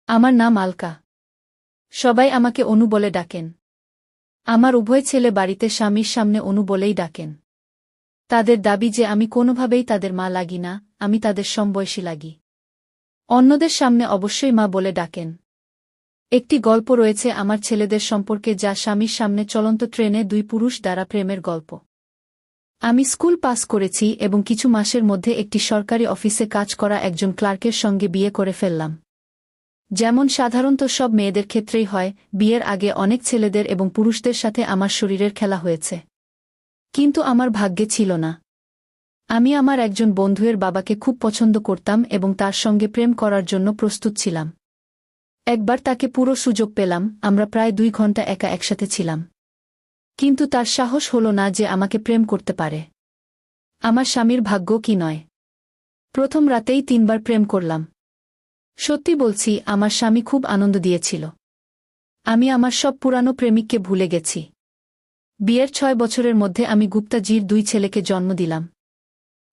আমার নাম আলকা। সবাই আমাকে অনু বলে ডাকেন। আমার উভয় ছেলে বাড়িতে স্বামীর সামনে অনু বলেই ডাকেন। তাদের দাবি যে আমি কোনোভাবেই তাদের মা লাগি না, আমি তাদের সমবয়সী লাগি। অন্যদের সামনে অবশ্যই মা বলে ডাকেন। একটি গল্প রয়েছে আমার ছেলেদের সম্পর্কে, যা স্বামীর সামনে চলন্ত ট্রেনে দুই পুরুষ দ্বারা প্রেমের গল্প। আমি স্কুল পাস করেছি এবং কিছু মাসের মধ্যে একটি সরকারি অফিসে কাজ করা একজন ক্লার্কের সঙ্গে বিয়ে করে ফেললাম। যেমন সাধারণত সব মেয়েদের ক্ষেত্রেই হয়, বিয়ের আগে অনেক ছেলেদের এবং পুরুষদের সাথে আমার শরীরের খেলা হয়েছে। কিন্তু আমার ভাগ্যে ছিল না। আমি আমার একজন বন্ধুয়ের বাবাকে খুব পছন্দ করতাম এবং তার সঙ্গে প্রেম করার জন্য প্রস্তুত ছিলাম। একবার তাকে পুরো সুযোগ পেলাম, আমরা প্রায় 2 ঘন্টা একা একসাথে ছিলাম। কিন্তু তার সাহস হল না যে আমাকে প্রেম করতে পারে। আমার স্বামীর ভাগ্য কি নয়! প্রথম রাতেই 3 বার প্রেম করলাম। সত্যি বলছি, আমার স্বামী খুব আনন্দ দিয়েছিল। আমি আমার সব পুরানো প্রেমিককে ভুলে গেছি। বিয়ের 6 বছরের মধ্যে আমি গুপ্তাজির 2 ছেলেকে জন্ম দিলাম।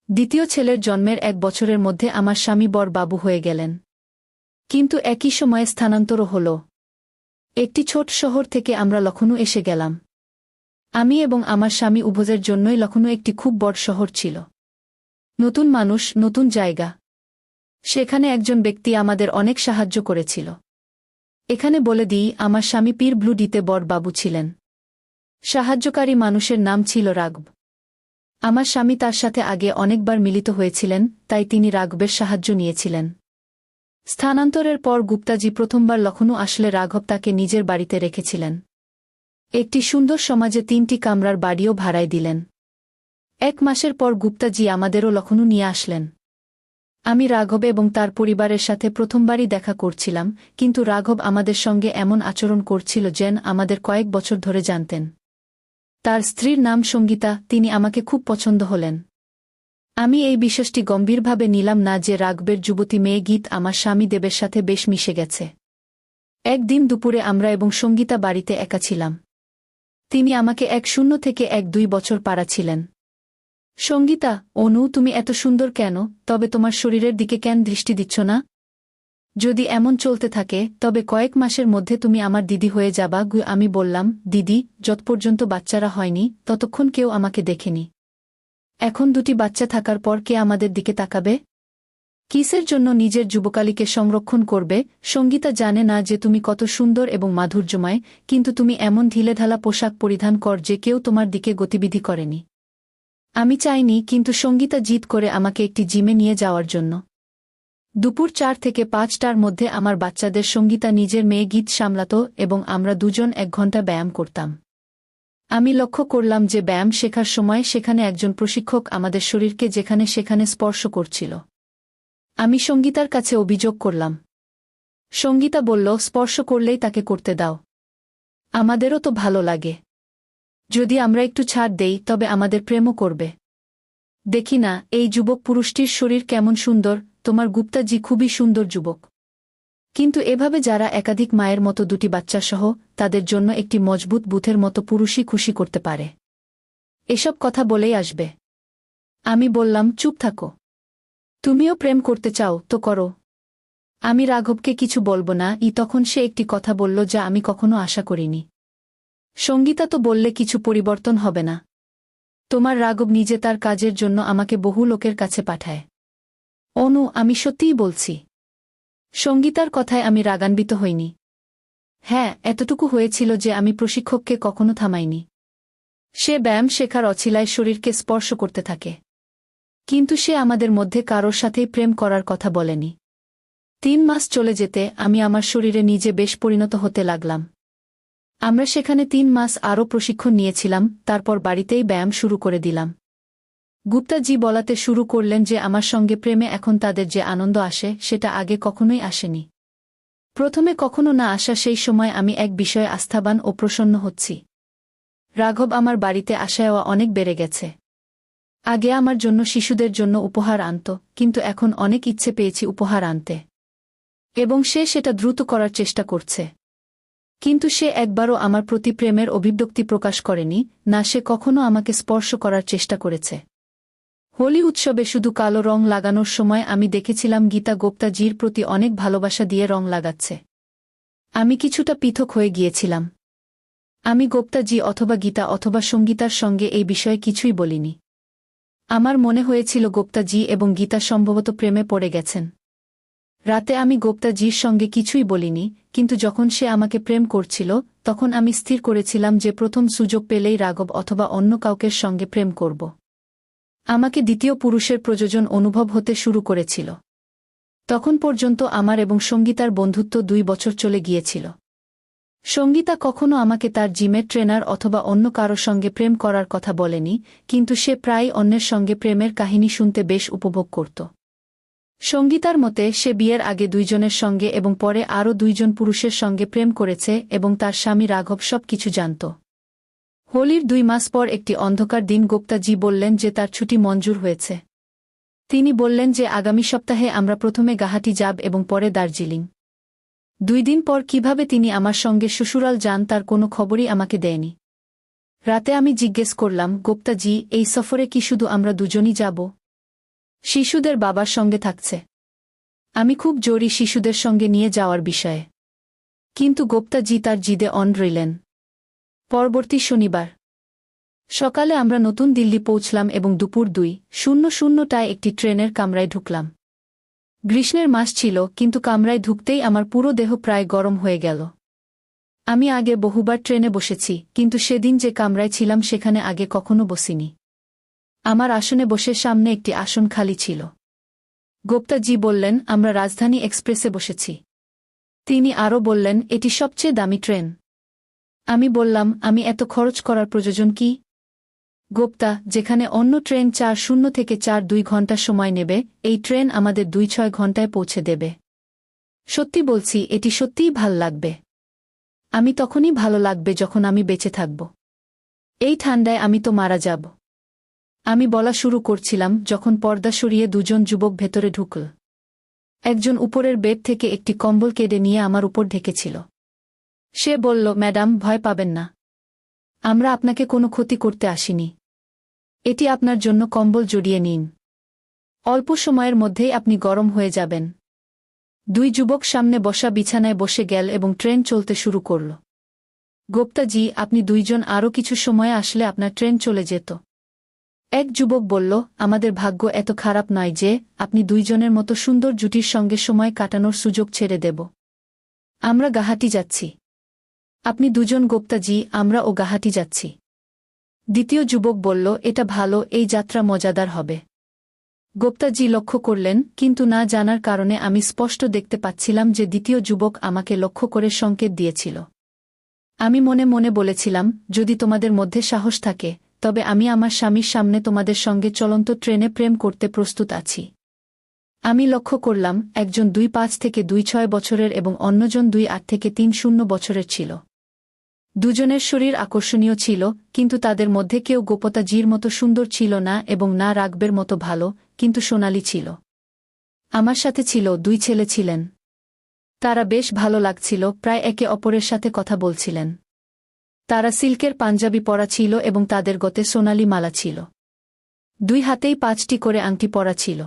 দ্বিতীয় ছেলের জন্মের 1 বছরের মধ্যে আমার স্বামী বর বাবু হয়ে গেলেন। কিন্তু একই সময়ে স্থানান্তরও হল। একটি ছোট শহর থেকে আমরা লখনউ এসে গেলাম। আমি এবং আমার স্বামী উভয়ের জন্যই লখনউ একটি খুব বড় শহর ছিল। নতুন মানুষ, নতুন জায়গা। সেখানে একজন ব্যক্তি আমাদের অনেক সাহায্য করেছিল। এখানে বলে দিই, আমার স্বামী পীর ব্লু ডিতে বড় বাবু ছিলেন। সাহায্যকারী মানুষের নাম ছিল রাঘব। আমার স্বামী তার সাথে আগে অনেকবার মিলিত হয়েছিলেন, তাই তিনি রাঘবের সাহায্য নিয়েছিলেন। স্থানান্তরের পর গুপ্তাজি প্রথমবার লখনউ আসলে রাঘব তাকে নিজের বাড়িতে রেখেছিলেন। একটি সুন্দর সমাজে 3টি কামরার বাড়িও ভাড়ায় দিলেন। 1 মাসের পর গুপ্তাজি আমাদেরও লখনউ নিয়ে আসলেন। আমি রাঘব এবং তার পরিবারের সাথে প্রথমবারই দেখা করছিলাম, কিন্তু রাঘব আমাদের সঙ্গে এমন আচরণ করছিল যেন আমাদের কয়েক বছর ধরে জানতেন। তার স্ত্রীর নাম সঙ্গীতা, তিনি আমাকে খুব পছন্দ হলেন। আমি এই বিশ্বাসটি গম্ভীরভাবে নিলাম না যে রাঘবের যুবতী মেয়ে গীত আমার স্বামী দেবের সাথে বেশ মিশে গেছে। একদিন দুপুরে আমরা এবং সঙ্গীতা বাড়িতে একা ছিলাম। তিনি আমাকে 1 থেকে 1-2 বছর পাড়া ছিলেন। সঙ্গীতা, অনু, তুমি এত সুন্দর কেন, তবে তোমার শরীরের দিকে কেন দৃষ্টি দিচ্ছ না? যদি এমন চলতে থাকে তবে কয়েক মাসের মধ্যে তুমি আমার দিদি হয়ে যাবা। আমি বললাম, দিদি, যত পর্যন্ত বাচ্চারা হয়নি ততক্ষণ কেউ আমাকে দেখেনি। এখন 2টি বাচ্চা থাকার পর কে আমাদের দিকে তাকাবে? কিসের জন্য নিজের যুবকালীকে সংরক্ষণ করবে? সঙ্গীতা জানে না যে তুমি কত সুন্দর এবং মাধুর্যময়, কিন্তু তুমি এমন ঢিলেঢালা পোশাক পরিধান কর যে কেউ তোমার দিকে গতিবিধি করেনি। আমি চাইনি, কিন্তু সঙ্গীতা জিদ করে আমাকে একটি জিমে নিয়ে যাওয়ার জন্য। দুপুর 4 থেকে 5টার মধ্যে আমার বাচ্চাদের সঙ্গীতা নিজের মেয়ে গীত সামলাত এবং আমরা দুজন 1 ঘন্টা ব্যায়াম করতাম। আমি লক্ষ্য করলাম যে ব্যায়াম শেখার সময় সেখানে একজন প্রশিক্ষক আমাদের শরীরকে যেখানে সেখানে স্পর্শ করছিল। আমি সঙ্গীতার কাছে অভিযোগ করলাম। সঙ্গীতা বলল, স্পর্শ করলেই তাকে করতে দাও। আমাদেরও তো ভালো লাগে। যদি আমরা একটু ছাড় দেই তবে আমাদের প্রেমও করবে। দেখি না এই যুবক পুরুষটির শরীর কেমন সুন্দর, তোমার গুপ্তাজি খুবই সুন্দর যুবক। কিন্তু এভাবে যারা একাধিক মায়ের মতো 2টি বাচ্চাসহ, তাদের জন্য একটি মজবুত বুথের মতো পুরুষই খুশি করতে পারে। এসব কথা বলেই আসবে। আমি বললাম, চুপ থাকো। তুমিও প্রেম করতে চাও তো করো। আমি রাঘবকে কিছু বলবো না। তখন সে একটি কথা বলল যা আমি কখনো আশা করিনি। সঙ্গীতা তো বললে কিছু পরিবর্তন হবে না। তোমার রাঘব নিজে তার কাজের জন্য আমাকে বহু লোকের কাছে পাঠায়। অনু, আমি সত্যিই বলছি। সঙ্গীতার কথায় আমি রাগান্বিত হইনি। হ্যাঁ, এতটুকু হয়েছিল যে আমি প্রশিক্ষককে কখনো থামাইনি। সে ব্যায়াম শেখার অছিলায় শরীরকে স্পর্শ করতে থাকে। কিন্তু সে আমাদের মধ্যে কারোর সাথেই প্রেম করার কথা বলেনি। 3 মাস চলে যেতে আমি আমার শরীরে নিজে বেশ পরিণত হতে লাগলাম। আমরা সেখানে 3 মাস আরও প্রশিক্ষণ নিয়েছিলাম, তারপর বাড়িতেই ব্যায়াম শুরু করে দিলাম। গুপ্তাজি বলাতে শুরু করলেন যে আমার সঙ্গে প্রেমে এখন তাদের যে আনন্দ আসে সেটা আগে কখনোই আসেনি। প্রথমে কখনো না আসা সেই সময় আমি এক বিষয়ে আস্থাবান ও প্রসন্ন হচ্ছি। রাঘব আমার বাড়িতে আসায়ও অনেক বেড়ে গেছে। আগে আমার জন্য শিশুদের জন্য উপহার আনত, কিন্তু এখন অনেক ইচ্ছে পেয়েছি উপহার আনতে। এবং সে সেটা দ্রুত করার চেষ্টা করছে। কিন্তু সে একবারও আমার প্রতি প্রেমের অভিব্যক্তি প্রকাশ করেনি, না সে কখনো আমাকে স্পর্শ করার চেষ্টা করেছে। হোলি উৎসবে শুধু কালো রং লাগানোর সময় আমি দেখেছিলাম গীতা গুপ্তাজির প্রতি অনেক ভালোবাসা দিয়ে রং লাগাচ্ছে। আমি কিছুটা পৃথক হয়ে গিয়েছিলাম। আমি গুপ্তাজি অথবা গীতা অথবা সঙ্গীতার সঙ্গে এই বিষয়ে কিছুই বলিনি। আমার মনে হয়েছিল গুপ্তাজি এবং গীতা সম্ভবত প্রেমে পড়ে গেছেন। রাতে আমি গুপ্তাজির সঙ্গে কিছুই বলিনি, কিন্তু যখন সে আমাকে প্রেম করছিল তখন আমি স্থির করেছিলাম যে প্রথম সুযোগ পেলেই রাঘব অথবা অন্য কাউকের সঙ্গে প্রেম করব। আমাকে দ্বিতীয় পুরুষের প্রয়োজন অনুভব হতে শুরু করেছিল। তখন পর্যন্ত আমার এবং সঙ্গীতার বন্ধুত্ব 2 বছর চলে গিয়েছিল। সঙ্গীতা কখনো আমাকে তার জিমের ট্রেনার অথবা অন্য কারো সঙ্গে প্রেম করার কথা বলেনি, কিন্তু সে প্রায়ই অন্যের সঙ্গে প্রেমের কাহিনী শুনতে বেশ উপভোগ করত। সঙ্গীতার মতে সে বিয়ের আগে 2 জনের সঙ্গে এবং পরে আরও 2 জন পুরুষের সঙ্গে প্রেম করেছে এবং তার স্বামী রাঘব সব কিছু জানত। হোলির 2 মাস পর একটি অন্ধকার দিন গুপ্তাজি বললেন যে তার ছুটি মঞ্জুর হয়েছে। তিনি বললেন যে আগামী সপ্তাহে আমরা প্রথমে গুয়াহাটি যাব এবং পরে দার্জিলিং। 2 দিন পর কিভাবে তিনি আমার সঙ্গে শ্বশুরাল যান তার কোনো খবরই আমাকে দেয়নি। রাতে আমি জিজ্ঞেস করলাম, গুপ্তাজি, এই সফরে কি শুধু আমরা দুজনই যাব? শিশুদের বাবার সঙ্গে থাকছে। আমি খুব জোরই শিশুদের সঙ্গে নিয়ে যাওয়ার বিষয়ে। কিন্তু গুপ্তাজি তার জিদে অন রইলেন। পরবর্তী শনিবার সকালে আমরা নতুন দিল্লি পৌঁছলাম এবং দুপুর 2:00টায় একটি ট্রেনের কামরায় ঢুকলাম। গ্রীষ্মের মাস ছিল, কিন্তু কামরায় ঢুকতেই আমার পুরো দেহ প্রায় গরম হয়ে গেল। আমি আগে বহুবার ট্রেনে বসেছি, কিন্তু সেদিন যে কামরায় ছিলাম সেখানে আগে কখনো বসিনি। আমার আসনে বসে সামনে একটি আসন খালি ছিল। গুপ্তাজি বললেন, আমরা রাজধানী এক্সপ্রেসে বসেছি। তিনি আরও বললেন, এটি সবচেয়ে দামি ট্রেন। আমি বললাম, আমি এত খরচ করার প্রয়োজন কি? গুপ্তা, যেখানে অন্য ট্রেন 4:00 থেকে 4:02 ঘণ্টা সময় নেবে, এই ট্রেন আমাদের 2-6 ঘণ্টায় পৌঁছে দেবে। সত্যি বলছি, এটি সত্যিই ভাল লাগবে। আমি তখনই ভালো লাগবে যখন আমি বেঁচে থাকব। এই ঠান্ডায় আমি তো মারা যাব। আমি বলা শুরু করছিলাম যখন পর্দা সরিয়ে 2 জন যুবক ভেতরে ঢুকল। একজন উপরের বেড থেকে একটি কম্বল কেটে নিয়ে আমার উপর ঢেকেছিল। সে বলল, ম্যাডাম, ভয় পাবেন না। আমরা আপনাকে কোনো ক্ষতি করতে আসিনি। এটি আপনার জন্য, কম্বল জড়িয়ে নিন। অল্প সময়ের মধ্যেই আপনি গরম হয়ে যাবেন। 2 যুবক সামনে বসা বিছানায় বসে গেল এবং ট্রেন চলতে শুরু করল। গুপ্তাজি, আপনি 2 জন আরও কিছু সময়ে আসলে আপনার ট্রেন চলে যেত। এক যুবক বলল, আমাদের ভাগ্য এত খারাপ নয় যে আপনি 2 জনের মতো সুন্দর জুটির সঙ্গে সময় কাটানোর সুযোগ ছেড়ে দেব। আমরা গুয়াহাটি যাচ্ছি। আপনি 2 জন গুপ্তাজি, আমরাও গুয়াহাটি যাচ্ছি। দ্বিতীয় যুবক বলল, এটা ভালো, এই যাত্রা মজাদার হবে। গুপ্তাজি লক্ষ্য করলেন, কিন্তু না জানার কারণে আমি স্পষ্ট দেখতে পাচ্ছিলাম যে দ্বিতীয় যুবক আমাকে লক্ষ্য করে সংকেত দিয়েছিল। আমি মনে মনে বলেছিলাম, যদি তোমাদের মধ্যে সাহস থাকে, তবে আমি আমার স্বামীর সামনে তোমাদের সঙ্গে চলন্ত ট্রেনে প্রেম করতে প্রস্তুত আছি। আমি লক্ষ্য করলাম, একজন 2.5 থেকে 2.6 বছরের এবং অন্যজন 2.8 থেকে 3.0 বছরের ছিল। 2 জনের শরীর আকর্ষণীয় ছিল, কিন্তু তাদের মধ্যে কেউ গুপ্তাজির মতো সুন্দর ছিল না এবং না রাঘবের মতো ভালো, কিন্তু সোনালি ছিল। আমার সাথে ছিল 2 ছেলে ছিলেন। তারা বেশ ভালো লাগছিল, প্রায় একে অপরের সাথে কথা বলছিলেন। তারা সিল্কের পাঞ্জাবি পরা ছিল এবং তাদের গতে সোনালি মালা ছিল। 2 হাতেই 5টি করে আংটি পরা ছিল।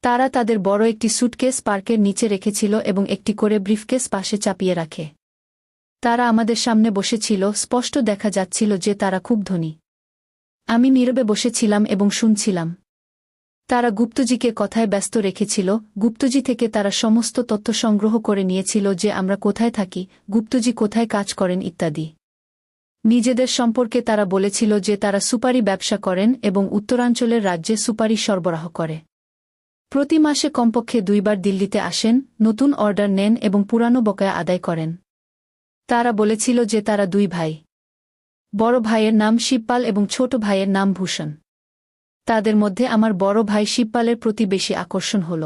তারা তাদের বড় একটি সুটকেস পার্কের নিচে রেখেছিল এবং একটি করে ব্রিফকেস পাশে চাপিয়ে রাখে। তারা আমাদের সামনে বসেছিল, স্পষ্ট দেখা যাচ্ছিল যে তারা খুব ধনী। আমি নীরবে বসেছিলাম এবং শুনছিলাম। তারা গুপ্তজিকে কথায় ব্যস্ত রেখেছিল। গুপ্তজি থেকে তারা সমস্ত তথ্য সংগ্রহ করে নিয়েছিল, যে আমরা কোথায় থাকি, গুপ্তজি কোথায় কাজ করেন ইত্যাদি। নিজেদের সম্পর্কে তারা বলেছিল যে তারা সুপারি ব্যবসা করেন এবং উত্তরাঞ্চলের রাজ্যে সুপারি সরবরাহ করে। প্রতি মাসে কমপক্ষে 2 বার দিল্লিতে আসেন, নতুন অর্ডার নেন এবং পুরানো বকেয়া আদায় করেন। তারা বলেছিল যে তারা 2 ভাই। বড় ভাইয়ের নাম শিবপাল এবং ছোট ভাইয়ের নাম ভূষণ। তাদের মধ্যে আমার বড় ভাই শিবপালের প্রতি বেশি আকর্ষণ হল।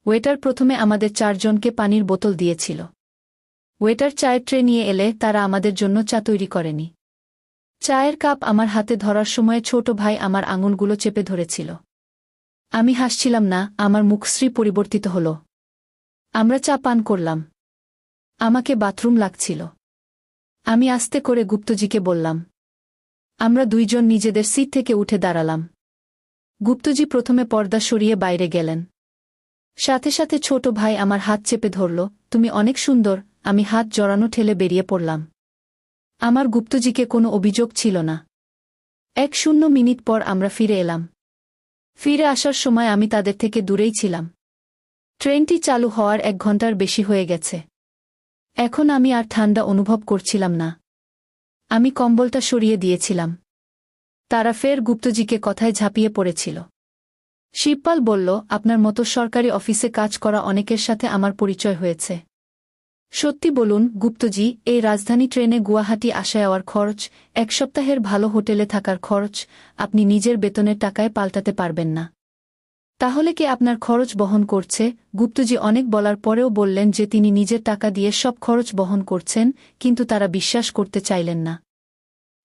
ওয়েটার প্রথমে আমাদের 4 জনকে পানির বোতল দিয়েছিল। ওয়েটার চায়ের ট্রে নিয়ে এলে তারা আমাদের জন্য চা তৈরি করেনি। চায়ের কাপ আমার হাতে ধরার সময় ছোট ভাই আমার আঙুলগুলো চেপে ধরেছিল। আমি হাসছিলাম না, আমার মুখশ্রী পরিবর্তিত হল। আমরা চা পান করলাম। আমাকে বাথরুম লাগছিল। আমি আস্তে করে গুপ্তজিকে বললাম। আমরা 2 জন নিজেদের সিট থেকে উঠে দাঁড়ালাম। গুপ্তজি প্রথমে পর্দা সরিয়ে বাইরে গেলেন। সাথে সাথে ছোট ভাই আমার হাত চেপে ধরল। তুমি অনেক সুন্দর। আমি হাত জড়ানো ঠেলে বেরিয়ে পড়লাম। আমার গুপ্তজিকে কোনো অভিযোগ ছিল না। 1-0 মিনিট পর আমরা ফিরে এলাম। ফিরে আসার সময় আমি তাদের থেকে দূরেই ছিলাম। ট্রেনটি চালু হওয়ার 1 ঘন্টার বেশি হয়ে গেছে। এখন আমি আর ঠান্ডা অনুভব করছিলাম না। আমি কম্বলটা সরিয়ে দিয়েছিলাম। তারা ফের গুপ্তজিকে কথায় ঝাঁপিয়ে পড়েছিল। শিবপাল বলল, আপনার মতো সরকারি অফিসে কাজ করা অনেকের সাথে আমার পরিচয় হয়েছে। সত্যি বলুন গুপ্তজি, এই রাজধানী ট্রেনে গুয়াহাটি আসা যাওয়ার খরচ, 1 সপ্তাহের ভালো হোটেলে থাকার খরচ আপনি নিজের বেতনের টাকায় পাল্টাতে পারবেন না। তাহলে কে আপনার খরচ বহন করছে? গুপ্তজি অনেক বলার পরেও বললেন যে তিনি নিজের টাকা দিয়ে সব খরচ বহন করছেন, কিন্তু তারা বিশ্বাস করতে চাইলেন না।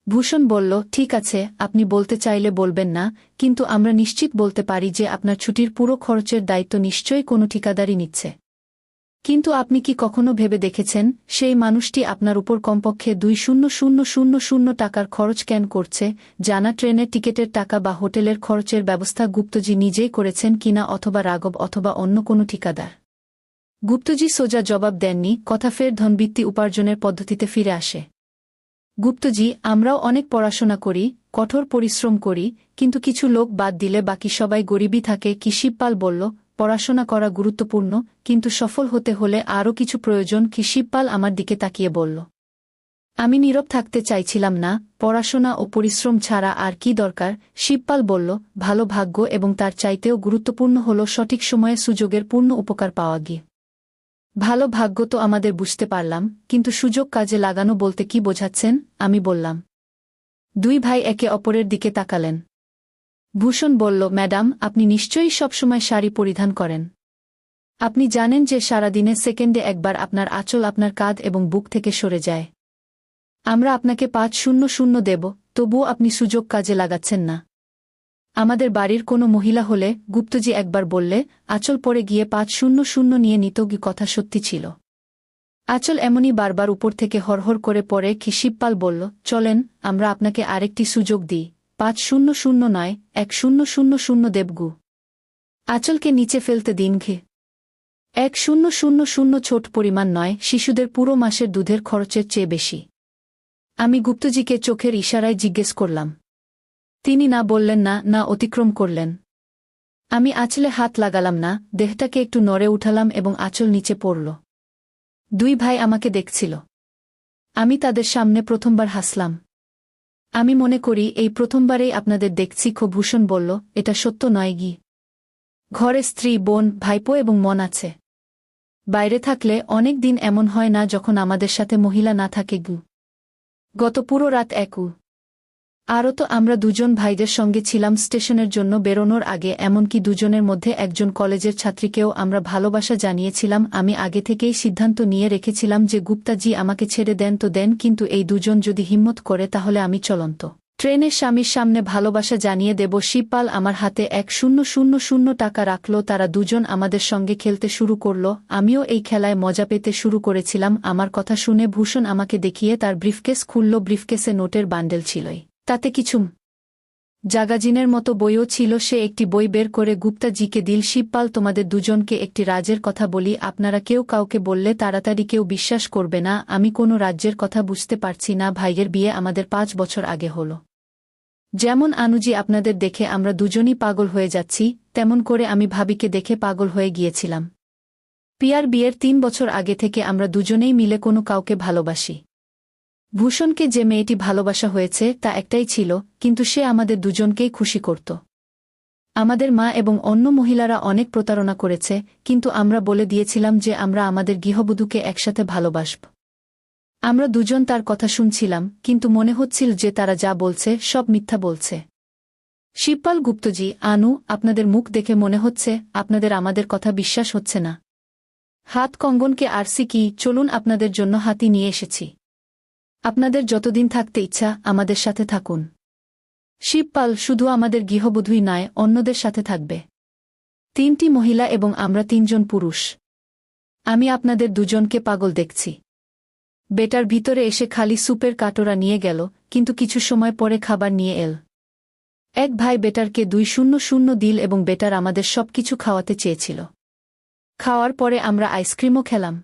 ভূষণ বলল, ঠিক আছে, আপনি বলতে চাইলে বলবেন না, কিন্তু আমরা নিশ্চিত বলতে পারি যে আপনার ছুটির পুরো খরচের দায়িত্ব নিশ্চয়ই কোনো ঠিকাদারই নিচ্ছে। কিন্তু আপনি কি কখনো ভেবে দেখেছেন সেই মানুষটি আপনার উপর কমপক্ষে 2,000 টাকার খরচ কেন করছে? জানা ট্রেনের টিকেটের টাকা বা হোটেলের খরচের ব্যবস্থা গুপ্তজি নিজেই করেছেন কিনা, অথবা রাঘব অথবা অন্য কোনো ঠিকাদার? গুপ্তজি সোজা জবাব দেননি। কথা ফের ধনবৃত্তি উপার্জনের পদ্ধতিতে ফিরে আসে। গুপ্তজি, আমরাও অনেক পড়াশোনা করি, কঠোর পরিশ্রম করি, কিন্তু কিছু লোক বাদ দিলে বাকি সবাই গরিবই থাকে কি? শিবপাল বলল, পড়াশোনা করা গুরুত্বপূর্ণ, কিন্তু সফল হতে হলে আরও কিছু প্রয়োজন কি? শিবপাল আমার দিকে তাকিয়ে বলল। আমি নীরব থাকতে চাইছিলাম না। পড়াশোনা ও পরিশ্রম ছাড়া আর কি দরকার? শিবপাল বলল, ভালো ভাগ্য, এবং তার চাইতেও গুরুত্বপূর্ণ হল সঠিক সময়ে সুযোগের পূর্ণ উপকার পাওয়া গিয়ে। ভালো ভাগ্য তো আমাদের বুঝতে পারলাম, কিন্তু সুযোগ কাজে লাগানো বলতে কি বোঝাচ্ছেন? আমি বললাম। 2 ভাই একে অপরের দিকে তাকালেন। ভূষণ বলল, ম্যাডাম, আপনি নিশ্চয়ই সবসময় শাড়ি পরিধান করেন। আপনি জানেন যে সারাদিনে সেকেন্ডে একবার আপনার আঁচল আপনার কাঁধ এবং বুক থেকে সরে যায়। আমরা আপনাকে 500 দেব, তবুও আপনি সুযোগ কাজে লাগাচ্ছেন না। আমাদের বাড়ির কোনো মহিলা হলে, গুপ্তজি একবার বললে, আঁচল পরে গিয়ে 500 নিয়ে নিত। কথা সত্যি ছিল। আঁচল এমনই বারবার উপর থেকে হরহর করে পড়ে কি? শিবপাল বলল, চলেন আমরা আপনাকে আরেকটি সুযোগ দিই। 500 নয়, 1000 দেবগু। আঁচলকে নিচে ফেলতে দিন ঘে। 1000 ছোট পরিমাণ নয়, শিশুদের পুরো মাসের দুধের খরচের চেয়ে বেশি। আমি গুপ্তজিকে চোখের ইশারায় জিজ্ঞেস করলাম। তিনি না বললেন না, না অতিক্রম করলেন। আমি আঁচলে হাত লাগালাম না, দেহটাকে একটু নড়ে উঠালাম এবং আঁচল নিচে পড়ল। 2 ভাই আমাকে দেখছিল। আমি তাদের সামনে প্রথমবার হাসলাম। আমি মনে করি এই প্রথমবারেই আপনাদের দেখছি। ভূষণ বলল, এটা সত্য নয় গি? ঘরে স্ত্রী, বোন, ভাইপো এবং মন আছে। বাইরে থাকলে অনেক দিন এমন হয় না যখন আমাদের সাথে মহিলা না থাকে গু। গত পুরো রাত একু। আরও তো আমরা 2 জন ভাইদের সঙ্গে ছিলাম স্টেশনের জন্য বেরোনোর আগে, এমনকি 2 জনের মধ্যে একজন কলেজের ছাত্রীকেও আমরা ভালোবাসা জানিয়েছিলাম। আমি আগে থেকেই সিদ্ধান্ত নিয়ে রেখেছিলাম যে গুপ্তাজি আমাকে ছেড়ে দেন তো দেন, কিন্তু এই 2 জন যদি হিম্মত করে তাহলে আমি চলন্ত ট্রেনের স্বামীর সামনে ভালোবাসা জানিয়ে দেব। শিবপাল আমার হাতে 1000 টাকা রাখল। তারা 2 জন আমাদের সঙ্গে খেলতে শুরু করল। আমিও এই খেলায় মজা পেতে শুরু করেছিলাম। আমার কথা শুনে ভূষণ আমাকে দেখিয়ে তার ব্রিফকেস খুলল। ব্রিফকেসে নোটের বান্ডেল ছিলই, তাতে কিছু জাগাজিনের মতো বইও ছিল। সে একটি বই বের করে গুপ্তাজিকে দিল। শিবপাল, তোমাদের 2 জনকে একটি রাজের কথা বলি। আপনারা কেউ কাউকে বললে তাড়াতাড়ি কেউ বিশ্বাস করবে না। আমি কোনো রাজ্যের কথা বুঝতে পারছি না। ভাইয়ের বিয়ে আমাদের 5 বছর আগে হলো। যেমন আনুজি আপনাদের দেখে আমরা 2 জনই পাগল হয়ে যাচ্ছি, তেমন করে আমি ভাবিকে দেখে পাগল হয়ে গিয়েছিলাম। পিয়ার বিয়ের 3 বছর আগে থেকে আমরা 2 জনেই মিলে কোনো কাউকে ভালোবাসি। ভূষণকে যে মেয়েটি ভালোবাসা হয়েছে তা একটাই ছিল, কিন্তু সে আমাদের 2 জনকেই খুশি করত। আমাদের মা এবং অন্য মহিলারা অনেক প্রতারণা করেছে, কিন্তু আমরা বলে দিয়েছিলাম যে আমরা আমাদের গৃহবধূকে একসাথে ভালোবাসব। আমরা 2 জন তার কথা শুনছিলাম, কিন্তু মনে হচ্ছিল যে তারা যা বলছে সব মিথ্যা বলছে। শিবপাল, গুপ্তজি, আনু, আপনাদের মুখ দেখে মনে হচ্ছে আপনাদের আমাদের কথা বিশ্বাস হচ্ছে না। হাত কঙ্গনকে আরসি কি, চলুন আপনাদের জন্য হাতি নিয়ে এসেছি। আপনাদের যতদিন থাকতে ইচ্ছা আমাদের সাথে থাকুন। শিবপাল, শুধু আমাদের গৃহবধূই নয়, অন্যদের সাথে থাকবে। 3টি মহিলা এবং আমরা 3 জন পুরুষ। আমি আপনাদের 2 জনকে পাগল দেখছি। বেটার ভিতরে এসে খালি সুপের কাটোরা নিয়ে গেল, কিন্তু কিছু সময় পরে খাবার নিয়ে এল। এক ভাই বেটারকে 200 দিল এবং বেটার আমাদের সবকিছু খাওয়াতে চেয়েছিল। খাওয়ার পরে আমরা আইসক্রিমও খেলাম।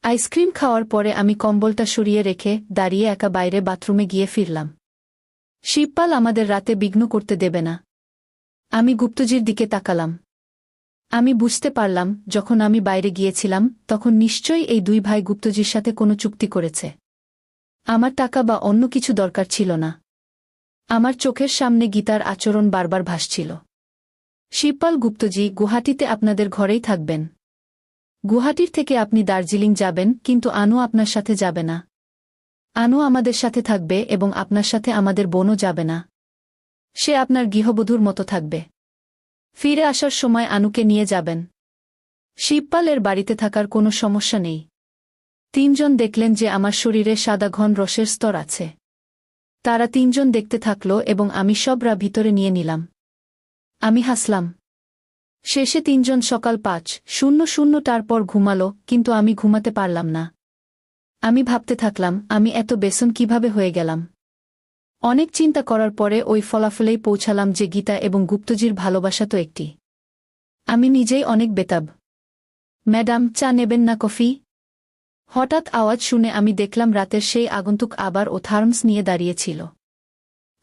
আইসক্রিম খাওয়ার পরে আমি কম্বলটা সরিয়ে রেখে দাঁড়িয়ে একা বাইরে বাথরুমে গিয়ে ফিরলাম। শিবপাল আমাদের রাতে বিঘ্ন করতে দেবে না। আমি গুপ্তজির দিকে তাকালাম। আমি বুঝতে পারলাম যখন আমি বাইরে গিয়েছিলাম তখন নিশ্চয়ই এই দুই ভাই গুপ্তজির সাথে কোনো চুক্তি করেছে। আমার টাকা বা অন্য কিছু দরকার ছিল না। আমার চোখের সামনে গীতার আচরণ বারবার ভাসছিল। শিবপাল, গুপ্তজি গুয়াহাটিতে আপনাদের ঘরেই থাকবেন। গুয়াহাটির থেকে আপনি দার্জিলিং যাবেন, কিন্তু আনু আপনার সাথে যাবে না। আনু আমাদের সাথে থাকবে এবং আপনার সাথে আমাদের বোনও যাবে না। সে আপনার গৃহবধূর মতো থাকবে। ফিরে আসার সময় আনুকে নিয়ে যাবেন। শিবপালের বাড়িতে থাকার কোনো সমস্যা নেই। তিনজন দেখলেন যে আমার শরীরে সাদা ঘন রসের স্তর আছে। তারা তিনজন দেখতে থাকল এবং আমি সবরা ভিতরে নিয়ে নিলাম। আমি হাসলাম। শেষে তিনজন সকাল 5:00টার পর ঘুমালো, কিন্তু আমি ঘুমাতে পারলাম না। আমি ভাবতে থাকলাম, আমি এত বেসন কিভাবে হয়ে গেলাম। অনেক চিন্তা করার পরে ওই ফলাফলেই পৌঁছালাম যে গীতা এবং গুপ্তজির ভালোবাসা তো একটি। আমি নিজেই অনেক বেতাব। ম্যাডাম, চা নেবেন না কফি? হঠাৎ আওয়াজ শুনে আমি দেখলাম রাতের সেই আগন্তুক আবার ও থার্মস নিয়ে দাঁড়িয়েছিল।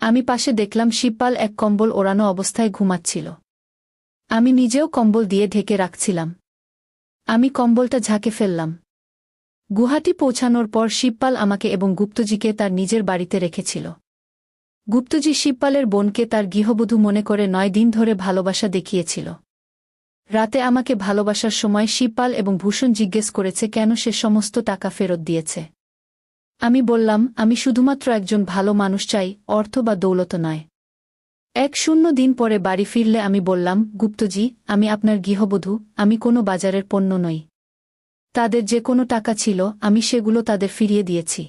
আমি পাশে দেখলাম শিবপাল এক কম্বল ওড়ানো অবস্থায় ঘুমাচ্ছিল। আমি নিজেও কম্বল দিয়ে ঢেকে রাখছিলাম। আমি কম্বলটা ঝাঁকে ফেললাম। গুয়াহাটি পৌঁছানোর পর শিবপাল আমাকে এবং গুপ্তজিকে তার নিজের বাড়িতে রেখেছিল। গুপ্তজি শিবপালের বোনকে তার গৃহবধূ মনে করে 9 দিন ধরে ভালোবাসা দেখিয়েছিল। রাতে আমাকে ভালোবাসার সময় শিবপাল এবং ভূষণ জিজ্ঞেস করেছে কেন সে সমস্ত টাকা ফেরত দিয়েছে। আমি বললাম, আমি শুধুমাত্র একজন ভালো মানুষ চাই, অর্থ বা দৌলত নয়। 1 দিন পরে বাড়ি ফিরলে আমি বললাম, গুপ্তজি, আমি আপনার গৃহবধূ, আমি কোনো বাজারের পণ্য নই। তাদের যে কোনো টাকা ছিল আমি সেগুলো তাদের ফিরিয়ে দিয়েছি।